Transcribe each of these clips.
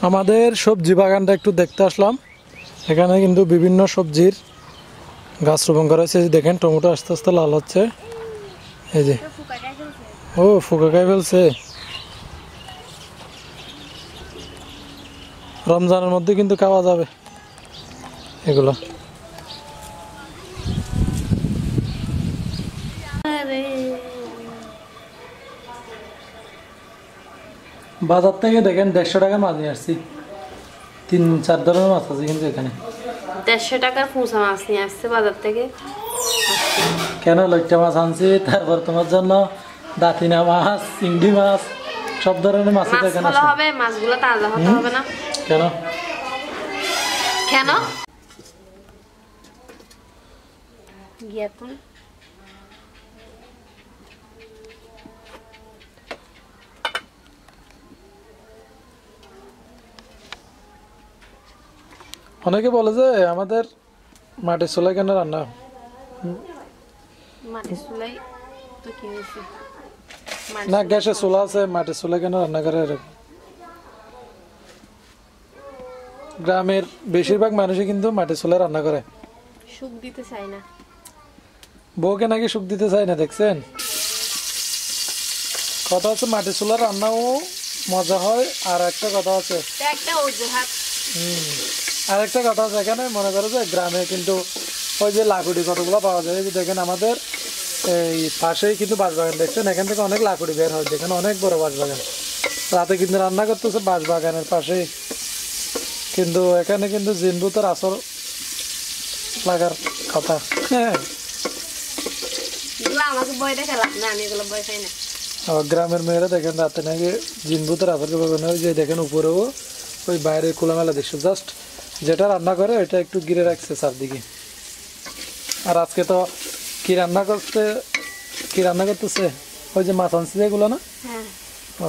আমাদের সবজি বাগানটা একটু দেখতে আসলাম। এখানে কিন্তু বিভিন্ন সবজির গাছ রোপণ করা হয়েছে। দেখেন টমেটো আস্তে আস্তে লাল হচ্ছে। এই যে ও ফুকা খাই ফেলছে। রমজানের মধ্যে কিন্তু খাওয়া যাবে এগুলো। বাজার থেকে দেখেন 150 টাকা মাছ নিয়ে আসছি। 3-4 ধরনের মাছ আছে কিন্তু এখানে। 150 টাকার পুঁচা মাছ নিয়ে আসছে বাজার থেকে। কেন লইট্টা মাছ আনছি, তারপর তোমার জন্য দাঁতিনা মাছ, চিংড়ি মাছ, সব ধরনের মাছ এখানে আছে। হবে মাছগুলো তাজা হতে হবে না? কেন কেন গিয়া তুই অনেকে বলে যে আমাদের মাটির চুলায় কেন রান্না। মাটির চুলাই তো কি হয়েছে? না গ্যাসের চুলা আছে, মাটির চুলায় কেন রান্না করে এরকম। গ্রামের বেশিরভাগ মানুষই কিন্তু মাটির চুলায় রান্না করে। সুখ দিতে চাই না। বউকে নাকি সুখ দিতে চায় না, দেখছেন? কথা হচ্ছে মাটির চুলার রান্নাও মজা হয়। আর একটা কথা আছে, একটা অজুহাত। আর একটা কথা আছে, এখানে মনে করো যে গ্রামে কিন্তু ওই যে লাকুড়ি কতগুলো পাওয়া যায়। এই যে দেখেন আমাদের এই পাশেই কিন্তু বাঁশবাগান, দেখছেন? এখান থেকে অনেক লাকুড়ি বের হয়, দেখেন অনেক বড় বাঁশবাগান। রাতে কিন্তু রান্না করতেছে বাঁশবাগানের পাশেই। কিন্তু এখানে কিন্তু জিনভূতের আসর লাগার কথা। হ্যাঁ, আমাকে বই দেখে লাভ না, আমি এগুলো বই খাই না। আবার গ্রামের মেয়েরা দেখেন রাতে নাকি জিনভূতের আসর করবে না। ওই যে দেখেন উপরেও ওই বাইরে খোলামেলা দৃশ্য, জাস্ট যেটা রান্না করে ওইটা একটু ঘিরে রাখছে চারদিকে। আর আজকে তো কি রান্না করতেছে ওই যে মাছ আনছে যেগুলো না। ও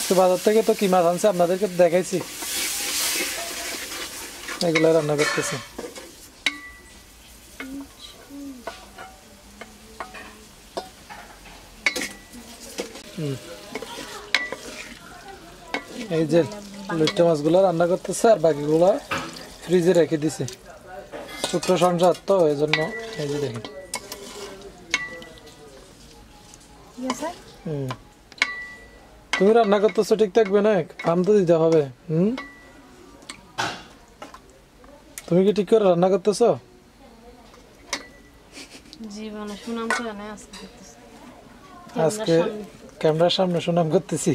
তো বাজার থেকে তো কি মাছ আনছে আপনাদেরকে তো দেখাইছি, এগুলো রান্না করতেছে। এই যে লইট্টা মাছগুলো রান্না করতেছে আর বাকিগুলো ফ্রিজে রেখে দিছে। ছোট্ট সংসার তো এই জন্য। এই যে দেখেন তুমি রান্না করতেছো ঠিক থাকবে না, কাম তো দিতে হবে। তুমি কি ঠিক করে রান্না করতেছো? জীবনে সুনাম করে না, আজকে ক্যামেরার সামনে সুনাম করতেছি।